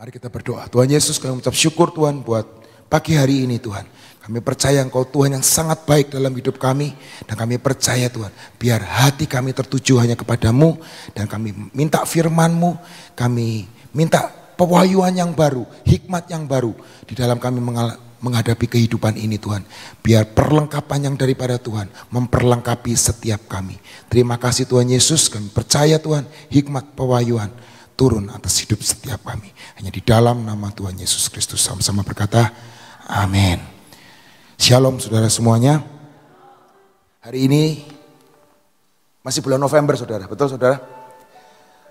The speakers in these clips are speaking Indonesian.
Mari kita berdoa. Tuhan Yesus, kami mengucap syukur Tuhan buat pagi hari ini Tuhan. Kami percaya Engkau Tuhan yang sangat baik dalam hidup kami. Dan kami percaya Tuhan, biar hati kami tertuju hanya kepadamu. Dan kami minta firman-Mu, kami minta pewahyuan yang baru, hikmat yang baru di dalam kami menghadapi kehidupan ini Tuhan. Biar perlengkapan yang daripada Tuhan memperlengkapi setiap kami. Terima kasih Tuhan Yesus, kami percaya Tuhan, hikmat pewahyuan turun atas hidup setiap kami. Hanya di dalam nama Tuhan Yesus Kristus sama-sama berkata, amin. Shalom saudara semuanya. Hari ini masih bulan November saudara, betul saudara?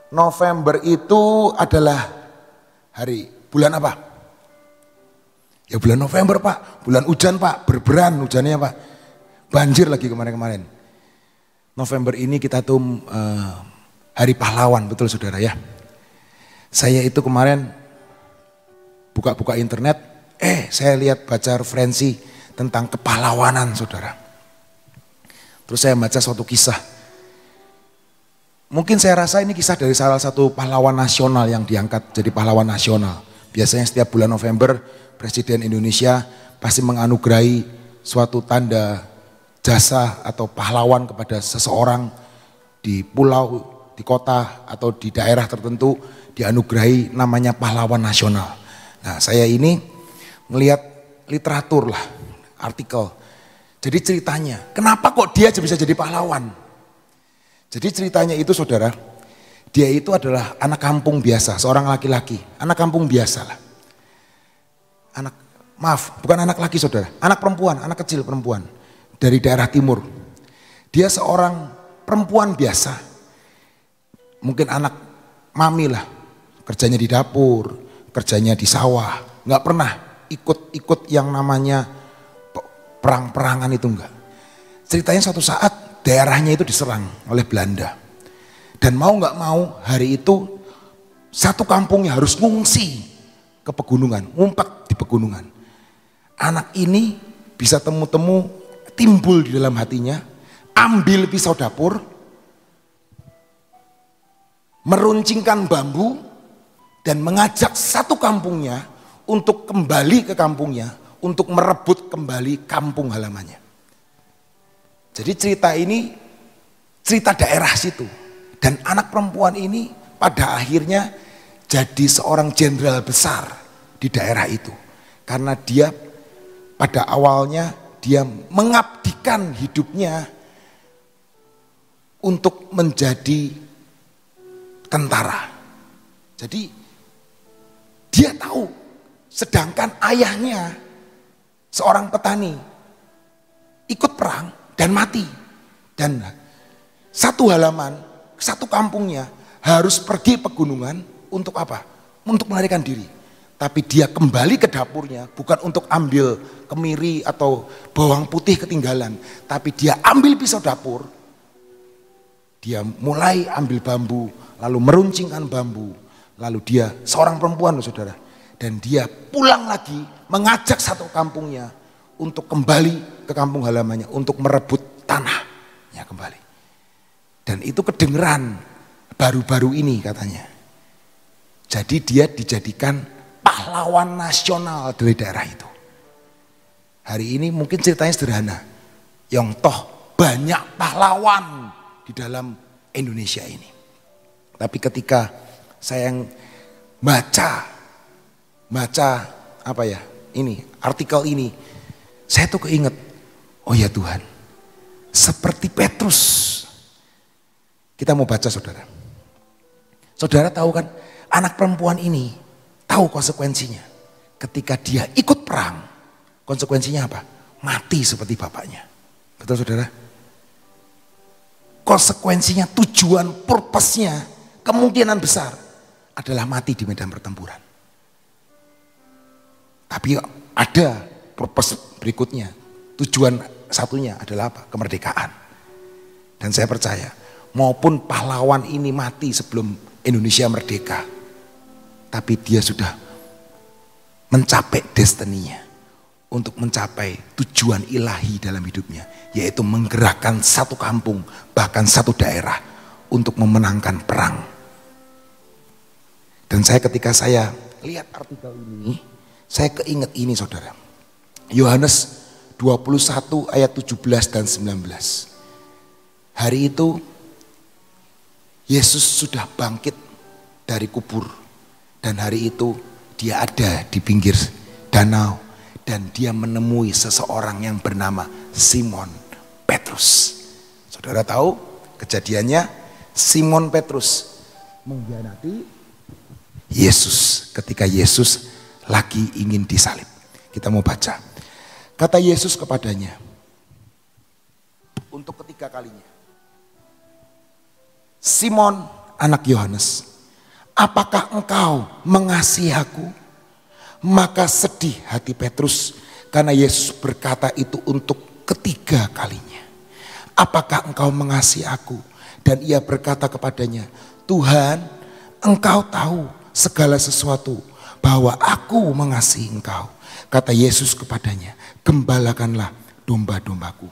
November itu adalah hari, bulan apa? Ya bulan November Pak, bulan hujan Pak, berberan hujannya Pak. Banjir lagi kemarin-kemarin. November ini kita tuh hari pahlawan, betul saudara ya. Saya itu kemarin buka-buka internet, saya lihat baca referensi tentang kepahlawanan saudara. Terus saya baca suatu kisah. Mungkin saya rasa ini kisah dari salah satu pahlawan nasional yang diangkat jadi pahlawan nasional. Biasanya setiap bulan November Presiden Indonesia pasti menganugerahi suatu tanda jasa atau pahlawan kepada seseorang di pulau, di kota atau di daerah tertentu, dianugerahi namanya pahlawan nasional. Nah saya ini melihat literatur lah, artikel. Jadi ceritanya, kenapa kok dia bisa jadi pahlawan? Jadi ceritanya itu saudara, dia itu adalah anak kampung biasa, seorang laki-laki, anak kampung biasa lah. Bukan anak laki saudara, anak perempuan, anak kecil perempuan dari daerah timur. Dia seorang perempuan biasa, mungkin anak mami lah, kerjanya di dapur, kerjanya di sawah, nggak pernah ikut yang namanya perang-perangan itu enggak. Ceritanya suatu saat daerahnya itu diserang oleh Belanda. Dan mau nggak mau hari itu satu kampungnya harus ngungsi ke pegunungan, ngumpet di pegunungan. Anak ini bisa temu-temu timbul di dalam hatinya, ambil pisau dapur, meruncingkan bambu, dan mengajak satu kampungnya untuk kembali ke kampungnya, untuk merebut kembali kampung halamannya. Jadi cerita ini cerita daerah situ. Dan anak perempuan ini pada akhirnya jadi seorang jenderal besar di daerah itu. Karena dia pada awalnya dia mengabdikan hidupnya untuk menjadi tentara. Jadi dia tahu, sedangkan ayahnya seorang petani ikut perang dan mati. Dan satu halaman, satu kampungnya harus pergi pegunungan untuk apa? Untuk melarikan diri. Tapi dia kembali ke dapurnya bukan untuk ambil kemiri atau bawang putih ketinggalan. Tapi dia ambil pisau dapur, dia mulai ambil bambu, lalu meruncingkan bambu. Lalu dia seorang perempuan loh saudara. Dan dia pulang lagi mengajak satu kampungnya untuk kembali ke kampung halamannya. Untuk merebut tanahnya kembali. Dan itu kedengeran baru-baru ini katanya. Jadi dia dijadikan pahlawan nasional dari daerah itu. Hari ini mungkin ceritanya sederhana. Yang toh banyak pahlawan di dalam Indonesia ini. Tapi ketika saya yang baca apa ya, ini artikel ini, saya tuh keinget, oh ya Tuhan, seperti Petrus. Kita mau baca saudara. Saudara tahu kan, anak perempuan ini tahu konsekuensinya. Ketika dia ikut perang, konsekuensinya apa? Mati seperti bapaknya. Betul saudara? Konsekuensinya, tujuan, purpose-nya, kemungkinan besar adalah mati di medan pertempuran. Tapi ada purpose berikutnya. Tujuan satunya adalah apa? Kemerdekaan. Dan saya percaya, maupun pahlawan ini mati sebelum Indonesia merdeka, tapi dia sudah mencapai destininya untuk mencapai tujuan ilahi dalam hidupnya, yaitu menggerakkan satu kampung, bahkan satu daerah untuk memenangkan perang. Dan saya ketika saya lihat artikel ini, saya keinget ini saudara. Yohanes 21 ayat 17 dan 19. Hari itu Yesus sudah bangkit dari kubur. Dan hari itu dia ada di pinggir danau. Dan dia menemui seseorang yang bernama Simon Petrus. Saudara tahu kejadiannya, Simon Petrus mengkhianati Yesus ketika Yesus lagi ingin disalib. Kita mau baca. Kata Yesus kepadanya untuk ketiga kalinya, Simon anak Yohanes, apakah engkau mengasihi aku? Maka sedih hati Petrus karena Yesus berkata itu untuk ketiga kalinya. Apakah engkau mengasihi aku? Dan ia berkata kepadanya, Tuhan, engkau tahu segala sesuatu, bahwa aku mengasihi engkau. Kata Yesus kepadanya, gembalakanlah domba-dombaku.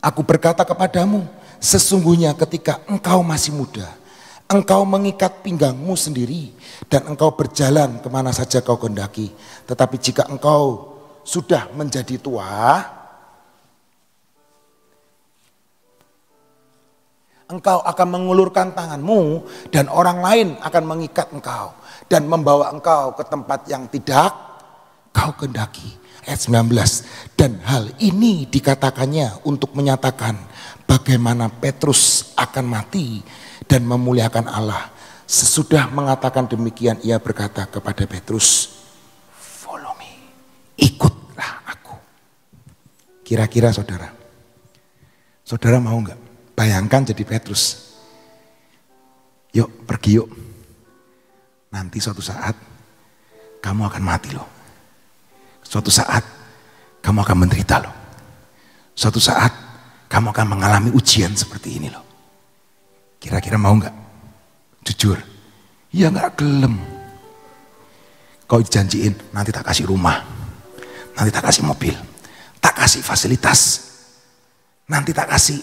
Aku berkata kepadamu, sesungguhnya ketika engkau masih muda, engkau mengikat pinggangmu sendiri dan engkau berjalan kemana saja kau kehendaki. Tetapi jika engkau sudah menjadi tua, engkau akan mengulurkan tanganmu dan orang lain akan mengikat engkau dan membawa engkau ke tempat yang tidak kau kehendaki. Ayat 19. Dan hal ini dikatakannya untuk menyatakan bagaimana Petrus akan mati dan memuliakan Allah. Sesudah mengatakan demikian, ia berkata kepada Petrus, follow me, ikutlah aku. Kira-kira saudara mau enggak? Bayangkan jadi Petrus. Yuk pergi yuk. Nanti suatu saat kamu akan mati loh. Suatu saat kamu akan menderita loh. Suatu saat kamu akan mengalami ujian seperti ini loh. Kira-kira mau enggak? Jujur. Ya enggak gelem. Kau janjiin nanti tak kasih rumah. Nanti tak kasih mobil. Tak kasih fasilitas. Nanti tak kasih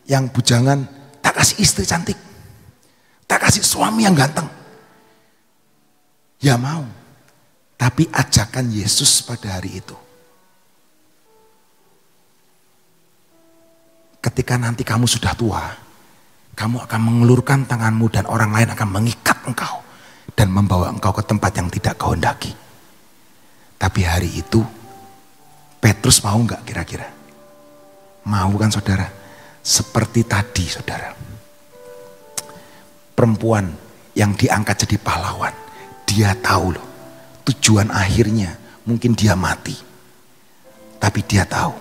yang bujangan. Tak kasih istri cantik. Tak kasih suami yang ganteng. Ya mau. Tapi ajakan Yesus pada hari itu. Ketika nanti kamu sudah tua, kamu akan mengulurkan tanganmu dan orang lain akan mengikat engkau dan membawa engkau ke tempat yang tidak kau hendaki. Tapi hari itu Petrus mau enggak kira-kira? Mau kan saudara? Seperti tadi saudara. Perempuan yang diangkat jadi pahlawan, dia tahu loh tujuan akhirnya mungkin dia mati. Tapi dia tahu,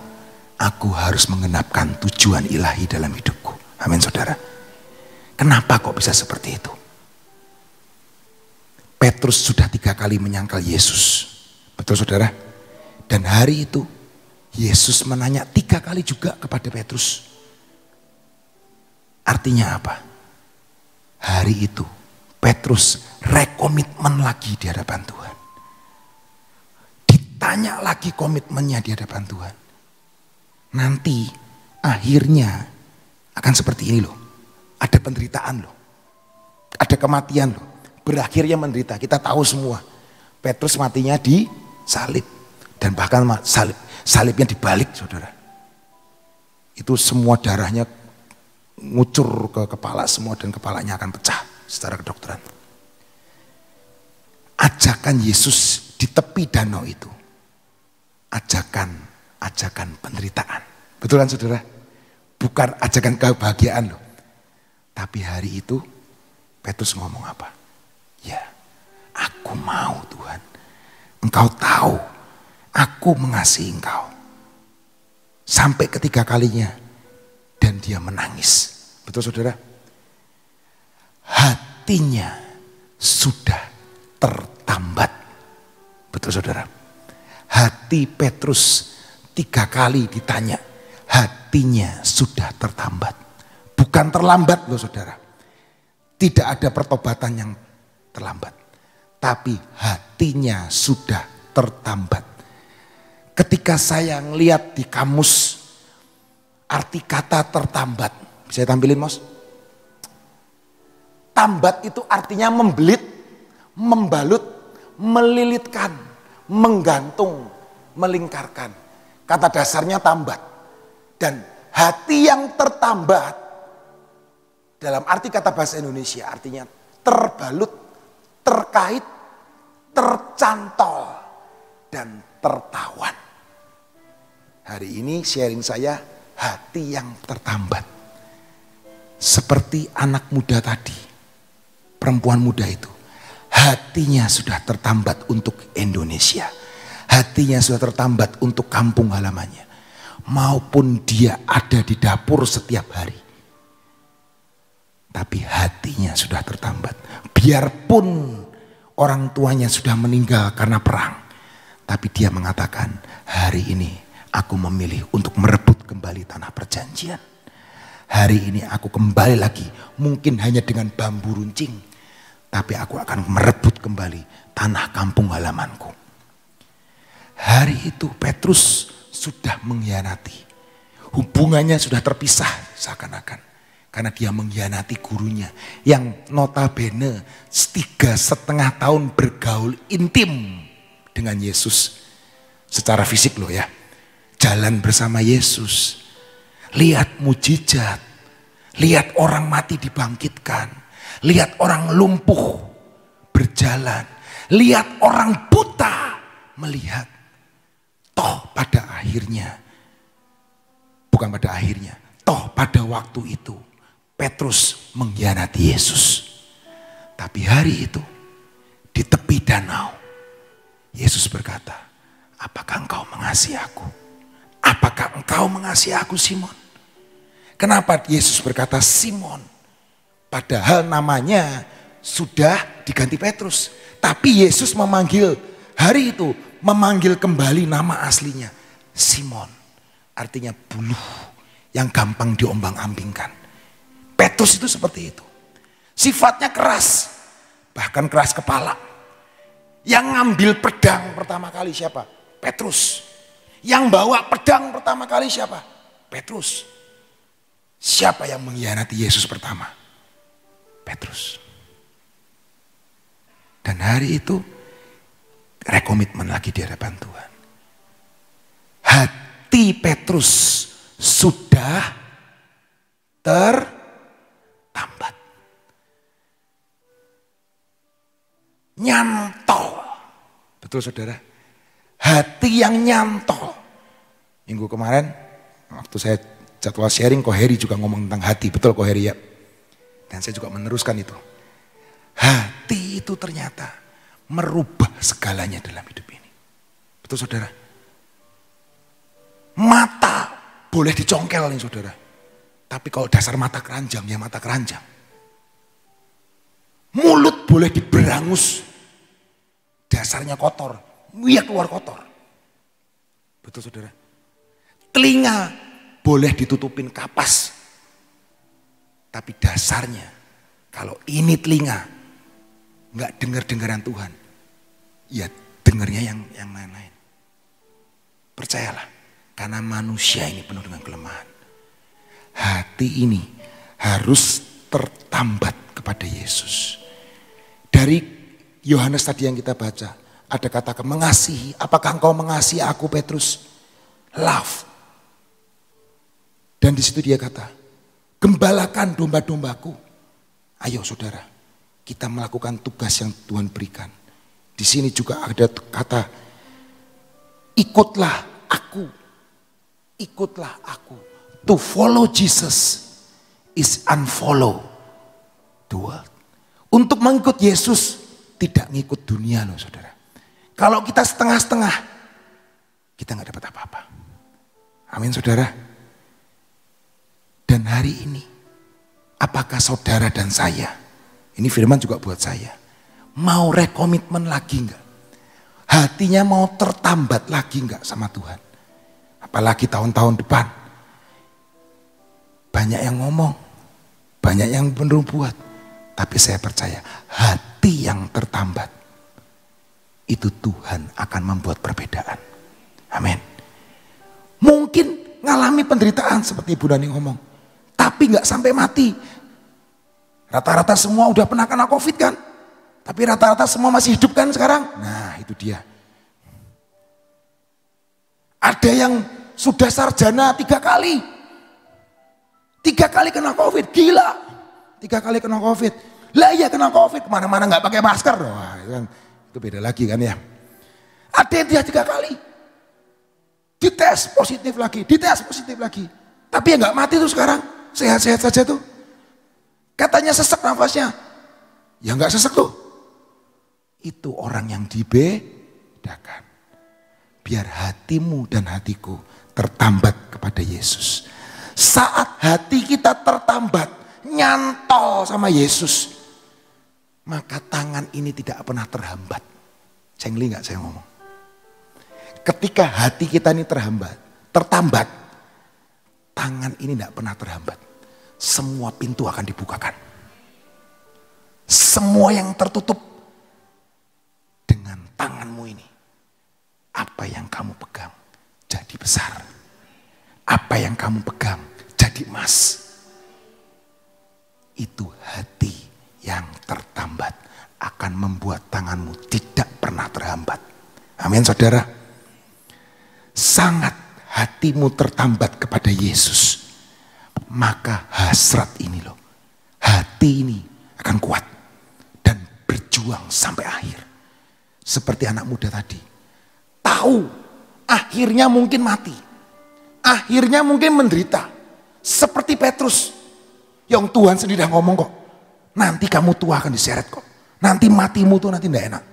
aku harus menggenapkan tujuan ilahi dalam hidupku. Amin saudara. Kenapa kok bisa seperti itu? Petrus sudah 3 kali menyangkal Yesus. Betul saudara? Dan hari itu Yesus menanya 3 kali juga kepada Petrus. Artinya apa? Hari itu Petrus rekomitmen lagi di hadapan Tuhan. Ditanya lagi komitmennya di hadapan Tuhan. Nanti akhirnya akan seperti ini loh. Ada penderitaan loh. Ada kematian loh. Berakhirnya menderita. Kita tahu semua. Petrus matinya di salib. Dan bahkan salibnya dibalik saudara. Itu semua darahnya ngucur ke kepala semua dan kepalanya akan pecah secara kedokteran. Ajakan Yesus di tepi danau itu. Ajakan penderitaan. Betul kan saudara? Bukan ajakan kebahagiaan loh. Tapi hari itu Petrus ngomong apa? Ya, aku mau Tuhan. Engkau tahu aku mengasihi engkau. Sampai ketiga kalinya. Dan dia menangis. Betul saudara? Hatinya sudah tertambat. Betul saudara? Hati Petrus 3 kali ditanya. Hatinya sudah tertambat. Bukan terlambat loh saudara. Tidak ada pertobatan yang terlambat. Tapi hatinya sudah tertambat. Ketika saya ngelihat di kamus arti kata tertambat. Bisa tampilin Mos? Tambat itu artinya membelit, membalut, melilitkan, menggantung, melingkarkan. Kata dasarnya tambat. Dan hati yang tertambat dalam arti kata bahasa Indonesia artinya terbalut, terkait, tercantol, dan tertawan. Hari ini sharing saya hati yang tertambat. Seperti anak muda tadi, perempuan muda itu. Hatinya sudah tertambat untuk Indonesia. Hatinya sudah tertambat untuk kampung halamannya. Maupun dia ada di dapur setiap hari. Tapi hatinya sudah tertambat. Biarpun orang tuanya sudah meninggal karena perang. Tapi dia mengatakan, hari ini aku memilih untuk merebut kembali tanah perjanjian. Hari ini aku kembali lagi, mungkin hanya dengan bambu runcing. Tapi aku akan merebut kembali tanah kampung halamanku. Hari itu Petrus sudah mengkhianati. Hubungannya sudah terpisah seakan-akan. Karena dia mengkhianati gurunya. Yang notabene 3,5 tahun bergaul intim dengan Yesus. Secara fisik loh ya. Jalan bersama Yesus. Lihat mujizat. Lihat orang mati dibangkitkan. Lihat orang lumpuh berjalan. Lihat orang buta melihat. Toh pada akhirnya. Bukan pada akhirnya. Toh pada waktu itu. Petrus mengkhianati Yesus. Tapi hari itu. Di tepi danau. Yesus berkata. Apakah engkau mengasihi aku? Apakah engkau mengasihi aku Simon? Kenapa Yesus berkata Simon? Padahal namanya sudah diganti Petrus. Tapi Yesus memanggil hari itu. Memanggil kembali nama aslinya. Simon. Artinya buluh. Yang gampang diombang-ambingkan. Petrus itu seperti itu. Sifatnya keras. Bahkan keras kepala. Yang ngambil pedang pertama kali siapa? Petrus. Yang bawa pedang pertama kali siapa? Petrus. Siapa yang mengkhianati Yesus pertama? Petrus. Dan hari itu rekomitmen lagi di hadapan Tuhan. Hati Petrus sudah tertambat. Nyantol. Betul saudara? Hati yang nyantol. Minggu kemarin waktu saya jadwal sharing, Koheri juga ngomong tentang hati. Betul Koheri ya. Dan saya juga meneruskan itu. Hati itu ternyata merubah segalanya dalam hidup ini. Betul saudara? Mata boleh dicongkel nih saudara. Tapi kalau dasar mata keranjang ya mata keranjang. Mulut boleh diberangus. Dasarnya kotor. Ya keluar kotor. Betul saudara? Telinga boleh ditutupin kapas. Tapi dasarnya kalau ini telinga nggak dengar-dengaran Tuhan. Ya dengarnya yang lain-lain. Percayalah. Karena manusia ini penuh dengan kelemahan. Hati ini harus tertambat kepada Yesus. Dari Yohanes tadi yang kita baca. Ada kata mengasihi. Apakah engkau mengasihi aku Petrus? Love. Dan di situ dia kata, gembalakan domba-dombaku. Ayo saudara, kita melakukan tugas yang Tuhan berikan. Di sini juga ada kata, ikutlah aku. Ikutlah aku. To follow Jesus is unfollow the world. Untuk mengikut Yesus tidak ngikut dunia loh saudara. Kalau kita setengah-setengah, kita gak dapat apa-apa. Amin saudara. Dan hari ini, apakah saudara dan saya, ini firman juga buat saya, mau rekomitmen lagi enggak? Hatinya mau tertambat lagi enggak sama Tuhan? Apalagi tahun-tahun depan. Banyak yang ngomong, banyak yang benar buat. Tapi saya percaya hati yang tertambat, itu Tuhan akan membuat perbedaan. Amin. Mungkin ngalami penderitaan seperti Ibu Dani ngomong. Tapi gak sampai mati. Rata-rata semua udah pernah kena COVID kan? Tapi rata-rata semua masih hidup kan sekarang? Nah itu dia. Ada yang sudah sarjana 3 kali. 3 kali kena COVID, gila. 3 kali kena COVID. Lah iya kena COVID, kemana-mana nggak pakai masker. Wah, itu beda lagi kan ya. Ada yang dia 3 kali. Dites positif lagi, dites positif lagi. Tapi ya nggak mati tuh sekarang, sehat-sehat saja tuh. Katanya sesek nafasnya. Ya nggak sesek tuh. Itu orang yang dibedakan. Biar hatimu dan hatiku tertambat kepada Yesus. Saat hati kita tertambat, nyantol sama Yesus, maka tangan ini tidak pernah terhambat. Cengli nggak saya ngomong? Ketika hati kita ini tertambat, tangan ini tidak pernah terhambat. Semua pintu akan dibukakan. Semua yang tertutup dengan tanganmu ini. Apa yang kamu pegang jadi besar. Apa yang kamu pegang jadi emas. Itu hati yang tertambat akan membuat tanganmu tidak pernah terhambat. Amin saudara. Sangat hatimu tertambat kepada Yesus. Maka hasrat ini loh. Hati ini akan kuat. Dan berjuang sampai akhir. Seperti anak muda tadi. Tahu akhirnya mungkin mati. Akhirnya mungkin menderita. Seperti Petrus. Yang Tuhan sendiri dah ngomong kok. Nanti kamu tua akan diseret kok. Nanti matimu tuh nanti tidak enak.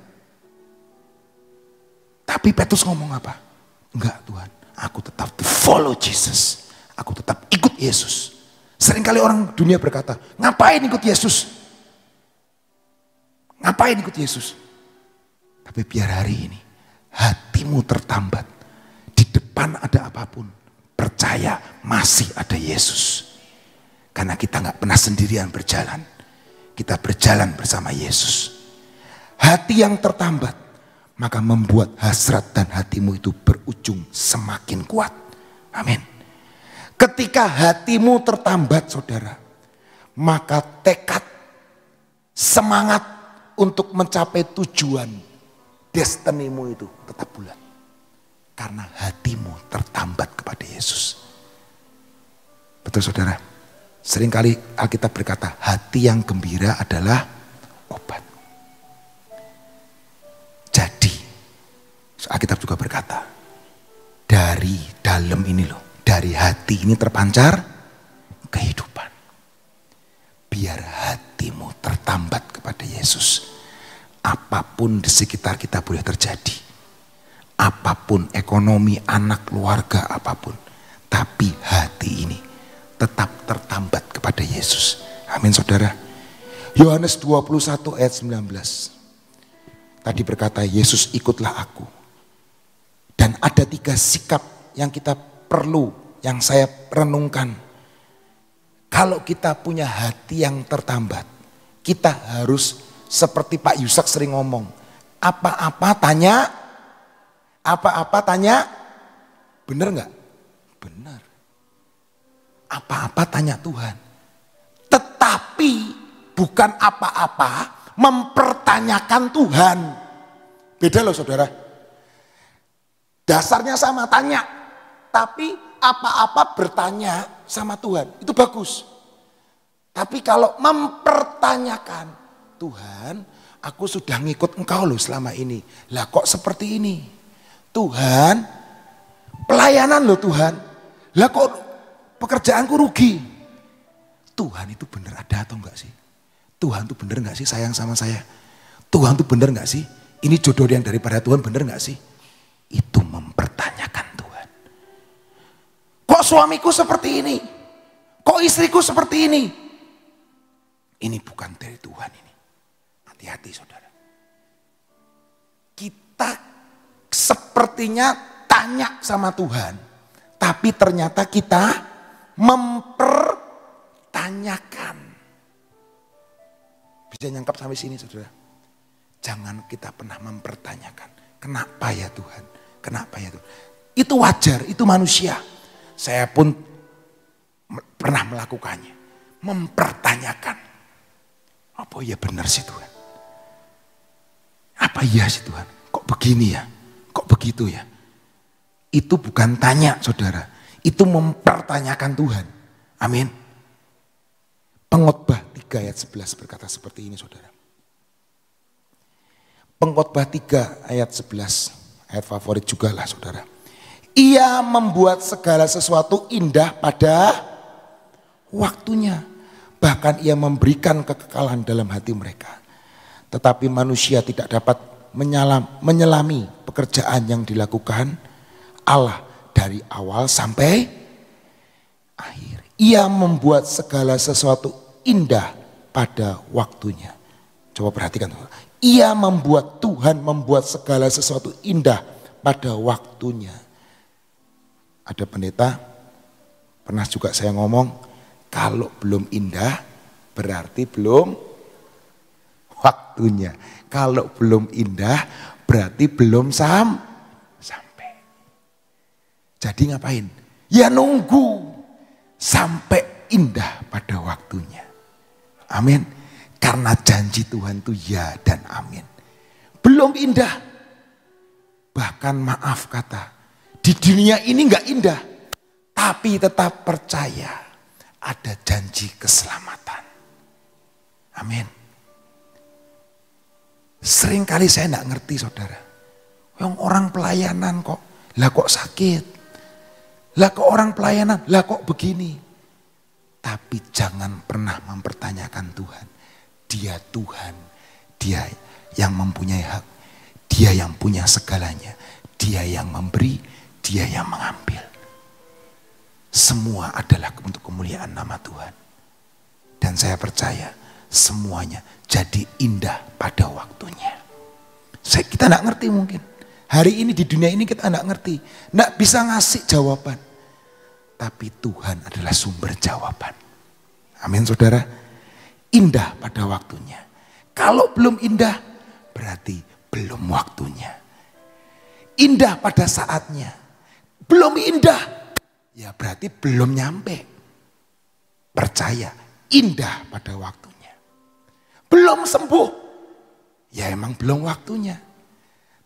Tapi Petrus ngomong apa? Enggak Tuhan, aku tetap follow Jesus. Aku tetap ikut Yesus. Seringkali orang dunia berkata, ngapain ikut Yesus? Ngapain ikut Yesus? Tapi biar hari ini hatimu tertambat. Di depan ada apapun, percaya masih ada Yesus. Karena kita nggak pernah sendirian berjalan. Kita berjalan bersama Yesus. Hati yang tertambat, maka membuat hasrat dan hatimu itu berujung semakin kuat. Amin. Ketika hatimu tertambat saudara, maka tekad, semangat untuk mencapai tujuan, destinimu itu tetap bulat. Karena hatimu tertambat kepada Yesus. Betul saudara? Seringkali Alkitab berkata, hati yang gembira adalah obat. Jadi, Alkitab juga berkata, dari dalam ini loh, dari hati ini terpancar kehidupan. Biar hatimu tertambat kepada Yesus. Apapun di sekitar kita boleh terjadi. Apapun ekonomi, anak, keluarga, apapun. Tapi hati ini tetap tertambat kepada Yesus. Amin saudara. Yohanes 21 ayat 19. Tadi berkata, Yesus ikutlah aku. Dan ada 3 sikap yang kita perlu, yang saya renungkan. Kalau kita punya hati yang tertambat, kita harus seperti Pak Yusak sering ngomong. Apa-apa tanya, benar nggak? Benar. Apa-apa tanya Tuhan. Tetapi bukan apa-apa mempertanyakan Tuhan. Beda loh saudara. Dasarnya sama, tanya. Tapi apa-apa bertanya sama Tuhan. Itu bagus. Tapi kalau mempertanyakan, Tuhan, aku sudah ngikut engkau loh selama ini. Lah kok seperti ini? Tuhan, pelayanan loh Tuhan. Lah kok pekerjaanku rugi? Tuhan itu benar ada atau enggak sih? Tuhan itu benar enggak sih sayang sama saya? Tuhan itu benar enggak sih? Ini jodoh yang daripada Tuhan, benar enggak sih? Itu mempertanyakan Tuhan. Kok suamiku seperti ini? Kok istriku seperti ini? Ini bukan dari Tuhan ini. Hati-hati saudara. Kita sepertinya tanya sama Tuhan. Tapi ternyata kita mempertanyakan. Bisa nyangkap sampai sini saudara. Jangan kita pernah mempertanyakan. Kenapa ya Tuhan? Kenapa ya Tuhan? Itu wajar, itu manusia. Saya pun pernah melakukannya. Mempertanyakan. Apa ya benar sih Tuhan? Apa iya sih Tuhan? Kok begini ya? Kok begitu ya? Itu bukan tanya saudara. Itu mempertanyakan Tuhan. Amin. Pengkhotbah 3 ayat 11 berkata seperti ini saudara. Pengkhotbah 3 ayat 11. Ayat favorit juga lah saudara. Ia membuat segala sesuatu indah pada waktunya. Bahkan ia memberikan kekekalan dalam hati mereka. Tetapi manusia tidak dapat menyelami pekerjaan yang dilakukan Allah dari awal sampai akhir. Ia membuat segala sesuatu indah pada waktunya. Coba perhatikan. Tuhan membuat segala sesuatu indah pada waktunya. Ada pendeta, pernah juga saya ngomong, kalau belum indah berarti belum waktunya. Kalau belum indah berarti belum sampai. Jadi ngapain? Ya nunggu sampai indah pada waktunya. Amin. Karena janji Tuhan itu ya dan amin. Belum indah. Bahkan maaf kata, di dunia ini enggak indah. Tapi tetap percaya ada janji keselamatan. Amin. Seringkali saya enggak ngerti saudara. Yang orang pelayanan kok, lah kok sakit. Lah kok orang pelayanan, lah kok begini. Tapi jangan pernah mempertanyakan Tuhan. Dia Tuhan, dia yang mempunyai hak, dia yang punya segalanya, dia yang memberi, dia yang mengambil. Semua adalah untuk kemuliaan nama Tuhan. Dan saya percaya semuanya jadi indah pada waktunya. Kita enggak ngerti mungkin. Hari ini di dunia ini kita enggak ngerti. Enggak bisa ngasih jawaban. Tapi Tuhan adalah sumber jawaban. Amin saudara. Indah pada waktunya. Kalau belum indah berarti belum waktunya. Indah pada saatnya. Belum indah ya berarti belum nyampe. Percaya indah pada waktunya. Belum sembuh ya emang belum waktunya.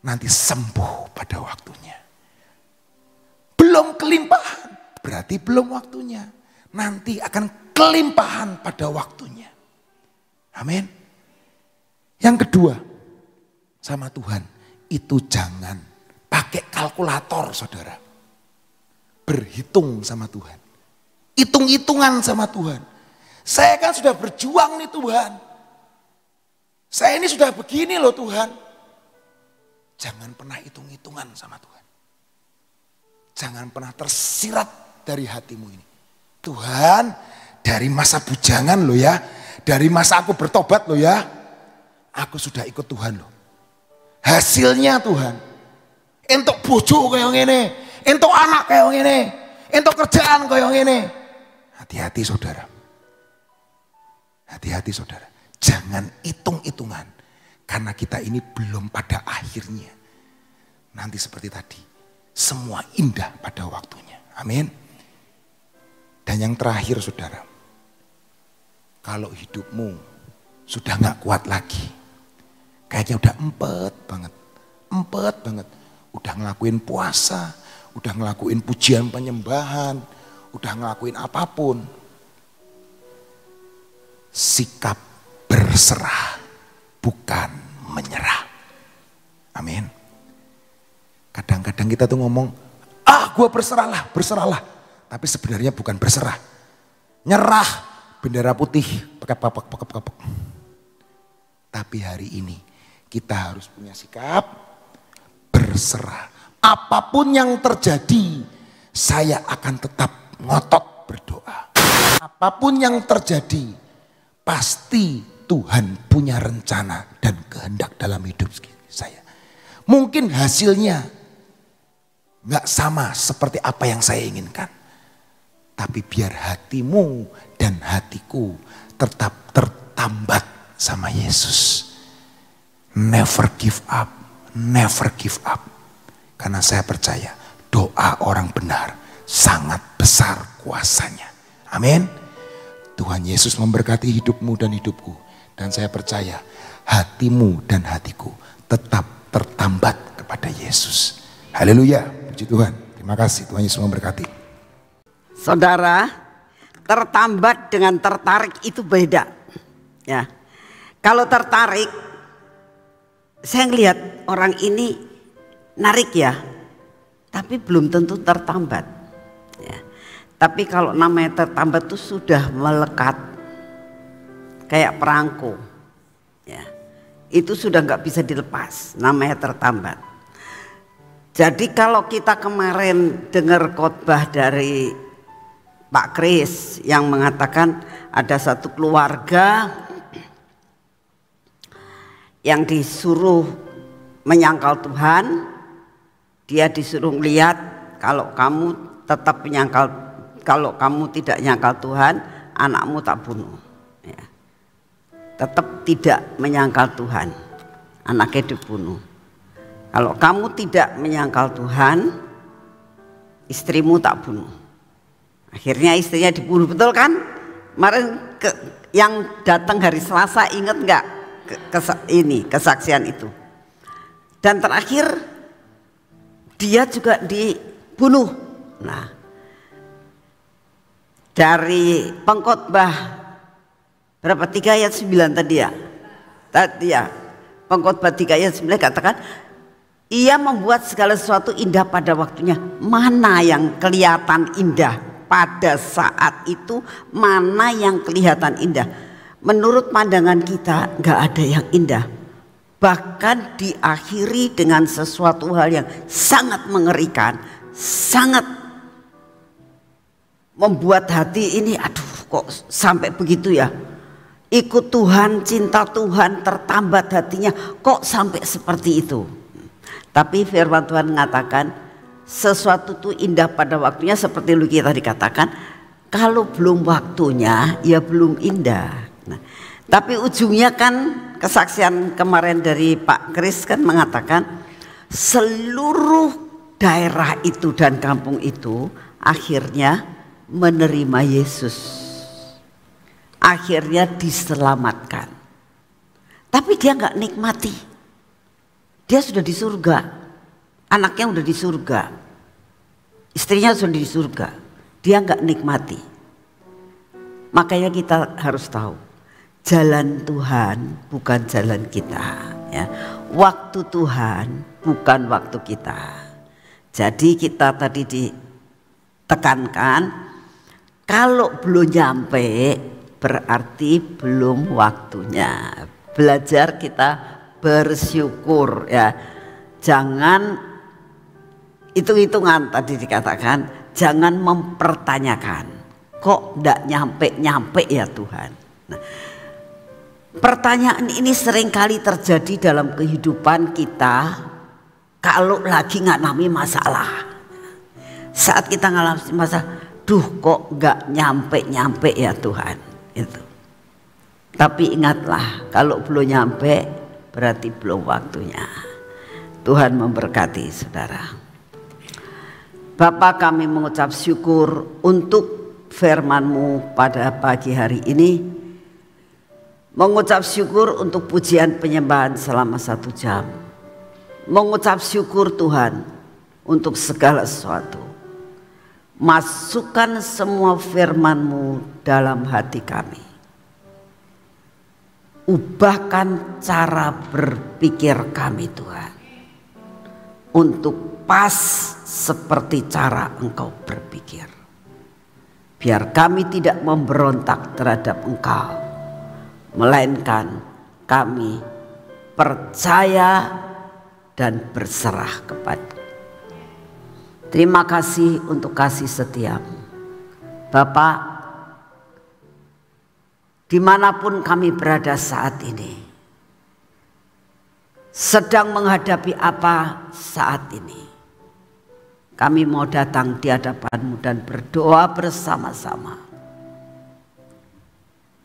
Nanti sembuh pada waktunya. Belum kelimpahan berarti belum waktunya. Nanti akan kelimpahan pada waktunya. Amin. Yang kedua, sama Tuhan itu jangan pakai kalkulator saudara. Berhitung sama Tuhan. Hitung-hitungan sama Tuhan. Saya kan sudah berjuang nih Tuhan. Saya ini sudah begini loh Tuhan. Jangan pernah hitung-hitungan sama Tuhan. Jangan pernah tersirat dari hatimu ini. Tuhan, dari masa bujangan loh ya. Dari masa aku bertobat loh ya. Aku sudah ikut Tuhan loh. Hasilnya Tuhan. Entuk bojo kayak ngene. Entuk anak kayak ngene. Entuk kerjaan kayak ngene. Hati-hati saudara. Hati-hati saudara. Jangan hitung-hitungan. Karena kita ini belum pada akhirnya. Nanti seperti tadi. Semua indah pada waktunya. Amin. Dan yang terakhir saudara. Kalau hidupmu sudah gak kuat lagi. Kayaknya udah empet banget. Udah ngelakuin puasa, udah ngelakuin pujian penyembahan, udah ngelakuin apapun. Sikap berserah, bukan menyerah. Amin. Kadang-kadang kita tuh ngomong, gue berserahlah. Tapi sebenarnya bukan berserah. Nyerah. Bendera putih, pekep. Tapi hari ini kita harus punya sikap berserah. Apapun yang terjadi, saya akan tetap ngotot berdoa. Apapun yang terjadi, pasti Tuhan punya rencana dan kehendak dalam hidup saya. Mungkin hasilnya gak sama seperti apa yang saya inginkan. Tapi biar hatimu dan hatiku tetap tertambat sama Yesus. Never give up, never give up. Karena saya percaya doa orang benar sangat besar kuasanya. Amin. Tuhan Yesus memberkati hidupmu dan hidupku. Dan saya percaya hatimu dan hatiku tetap tertambat kepada Yesus. Haleluya, puji Tuhan. Terima kasih, Tuhan Yesus memberkati. Saudara, tertambat dengan tertarik itu beda. Ya, kalau tertarik, saya ngelihat orang ini narik ya, tapi belum tentu tertambat. Ya. Tapi kalau namanya tertambat itu sudah melekat, kayak perangko. Ya. Itu sudah nggak bisa dilepas, namanya tertambat. Jadi kalau kita kemarin dengar khotbah dari Pak Kris yang mengatakan ada satu keluarga yang disuruh menyangkal Tuhan, dia disuruh melihat kalau kamu tetap menyangkal, kalau kamu tidak menyangkal Tuhan, anakmu tak bunuh. Ya. Tetap tidak menyangkal Tuhan, anaknya dibunuh. Kalau kamu tidak menyangkal Tuhan, istrimu tak bunuh. Akhirnya istrinya dibunuh, betul kan? Kemarin yang datang hari Selasa, ingat nggak kesaksian itu? Dan terakhir dia juga dibunuh. Nah, dari pengkhotbah berapa 3 ayat 9 tadi ya? Tadi ya, pengkhotbah 3 ayat 9 katakan, ia membuat segala sesuatu indah pada waktunya. Mana yang kelihatan indah pada saat itu, mana yang kelihatan indah? Menurut pandangan kita nggak ada yang indah. Bahkan diakhiri dengan sesuatu hal yang sangat mengerikan, sangat membuat hati ini, aduh kok sampai begitu ya. Ikut Tuhan, cinta Tuhan, tertambat hatinya, kok sampai seperti itu. Tapi firman Tuhan mengatakan sesuatu itu indah pada waktunya, seperti Luki tadi katakan, kalau belum waktunya ya belum indah. Nah, tapi ujungnya kan kesaksian kemarin dari Pak Kris kan mengatakan seluruh daerah itu dan kampung itu akhirnya menerima Yesus, akhirnya diselamatkan. Tapi dia nggak nikmati. Dia sudah di surga, anaknya sudah di surga, istrinya sudah di surga, dia nggak nikmati. Makanya kita harus tahu, jalan Tuhan bukan jalan kita, ya. Waktu Tuhan bukan waktu kita. Jadi kita tadi ditekankan, kalau belum nyampe berarti belum waktunya. Belajar kita bersyukur ya, jangan hitung-hitungan tadi dikatakan, jangan mempertanyakan kok ndak nyampe ya Tuhan. Nah, pertanyaan ini seringkali terjadi dalam kehidupan kita kalau lagi ngalami masalah. Saat kita ngalami masalah, duh kok nggak nyampe ya Tuhan itu. Tapi ingatlah, kalau belum nyampe berarti belum waktunya. Tuhan memberkati saudara. Bapa, kami mengucap syukur untuk firman-Mu pada pagi hari ini. Mengucap syukur untuk pujian penyembahan selama 1 jam. Mengucap syukur Tuhan untuk segala sesuatu. Masukkan semua firman-Mu dalam hati kami. Ubahkan cara berpikir kami Tuhan, untuk pas seperti cara Engkau berpikir. Biar kami tidak memberontak terhadap Engkau, melainkan kami percaya dan berserah kepada. Terima kasih untuk kasih setiamu Bapak. Dimanapun kami berada saat ini, sedang menghadapi apa saat ini, kami mau datang di hadapan-Mu dan berdoa bersama-sama.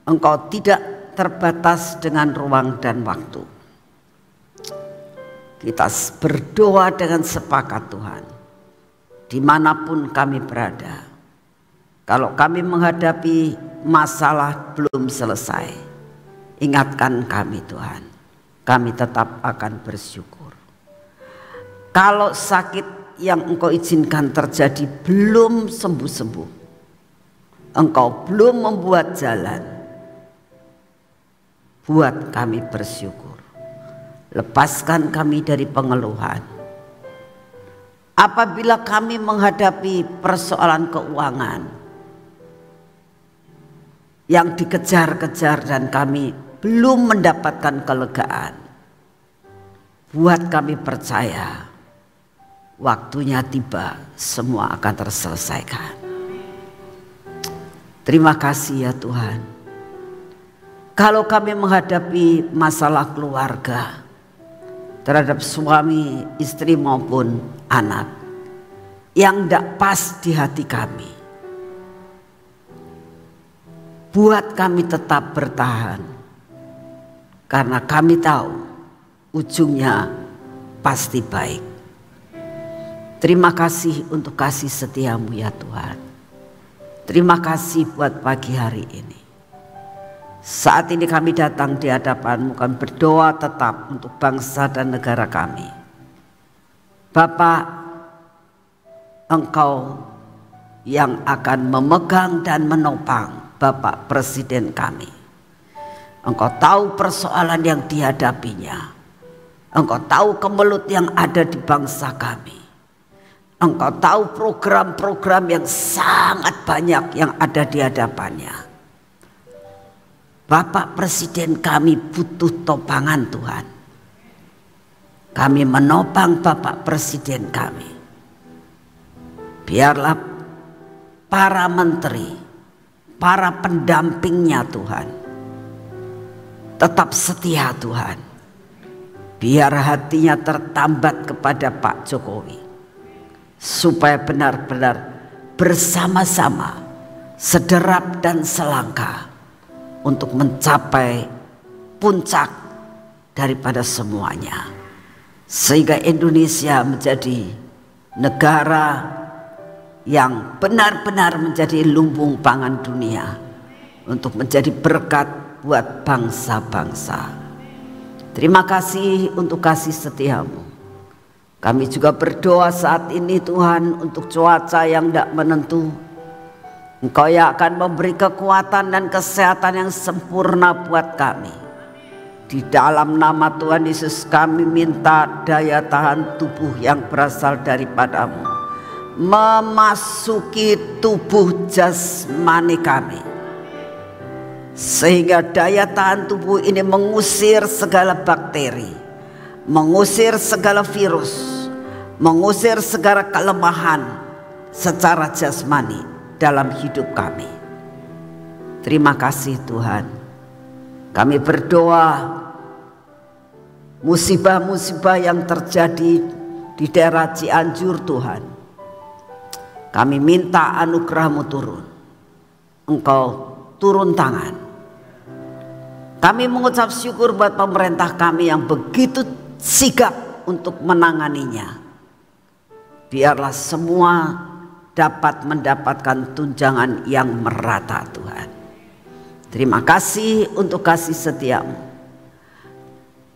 Engkau tidak terbatas dengan ruang dan waktu. Kita berdoa dengan sepakat Tuhan, dimanapun kami berada. Kalau kami menghadapi masalah belum selesai, ingatkan kami Tuhan. kami tetap akan bersyukur. Kalau sakit yang Engkau izinkan terjadi belum sembuh-sembuh, Engkau belum membuat jalan, buat kami bersyukur. Lepaskan kami dari pengeluhan. Apabila kami menghadapi persoalan keuangan yang dikejar-kejar dan kami belum mendapatkan kelegaan, buat kami percaya waktunya tiba, semua akan terselesaikan. Terima kasih ya Tuhan. Kalau kami menghadapi masalah keluarga terhadap suami, istri maupun anak yang tidak pas di hati kami, buat kami tetap bertahan, karena kami tahu ujungnya pasti baik. Terima kasih untuk kasih setiamu ya Tuhan. Terima kasih buat pagi hari ini. Saat ini kami datang di hadapan-Mu, kami berdoa tetap untuk bangsa dan negara kami. Bapak, Engkau yang akan memegang dan menopang Bapak Presiden kami. Engkau tahu persoalan yang dihadapinya. Engkau tahu kemelut yang ada di bangsa kami. Engkau tahu program-program yang sangat banyak yang ada di hadapannya. Bapak Presiden kami butuh topangan Tuhan. Kami menopang Bapak Presiden kami. Biarlah para menteri, para pendampingnya Tuhan, tetap setia Tuhan. Biar hatinya tertambat kepada Pak Jokowi, supaya benar-benar bersama-sama sederap dan selangkah untuk mencapai puncak daripada semuanya, sehingga Indonesia menjadi negara yang benar-benar menjadi lumbung pangan dunia, untuk menjadi berkat buat bangsa-bangsa. Terima kasih untuk kasih setiamu. Kami juga berdoa saat ini Tuhan untuk cuaca yang tidak menentu. Engkau yang akan memberi kekuatan dan kesehatan yang sempurna buat kami. Di dalam nama Tuhan Yesus kami minta daya tahan tubuh yang berasal daripada-Mu memasuki tubuh jasmani kami, sehingga daya tahan tubuh ini mengusir segala bakteri, mengusir segala virus, mengusir segala kelemahan secara jasmani dalam hidup kami. Terima kasih Tuhan. Kami berdoa musibah-musibah yang terjadi di daerah Cianjur Tuhan, kami minta anugerah-Mu turun. Engkau turun tangan. Kami mengucap syukur buat pemerintah kami yang begitu sigap untuk menanganinya. Biarlah semua dapat mendapatkan tunjangan yang merata Tuhan. Terima kasih untuk kasih setiamu.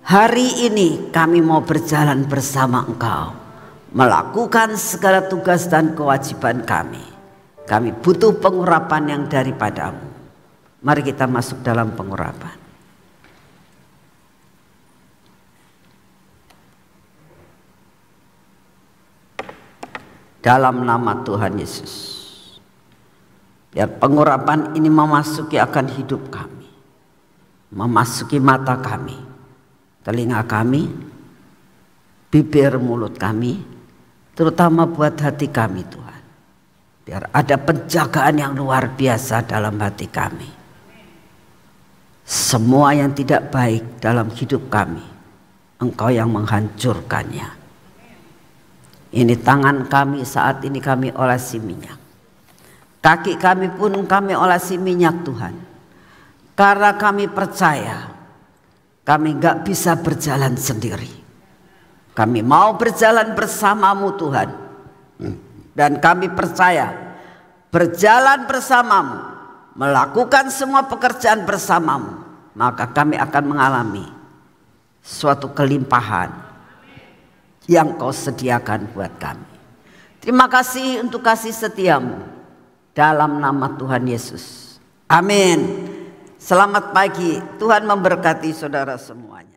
Hari ini kami mau berjalan bersama Engkau, melakukan segala tugas dan kewajiban kami. Kami butuh pengurapan yang daripada-Mu. Mari kita masuk dalam pengurapan. Dalam nama Tuhan Yesus, biar pengurapan ini memasuki akan hidup kami, memasuki mata kami, telinga kami, bibir mulut kami, terutama buat hati kami Tuhan. Biar ada penjagaan yang luar biasa dalam hati kami. Semua yang tidak baik dalam hidup kami, Engkau yang menghancurkannya. Ini tangan kami saat ini kami olesi minyak. Kaki kami pun kami olesi minyak Tuhan. Karena kami percaya kami gak bisa berjalan sendiri. Kami mau berjalan bersama-Mu Tuhan. Dan kami percaya berjalan bersama-Mu, melakukan semua pekerjaan bersama-Mu, maka kami akan mengalami suatu kelimpahan yang Kau sediakan buat kami. Terima kasih untuk kasih setiamu dalam nama Tuhan Yesus. Amin. Selamat pagi, Tuhan memberkati saudara semuanya.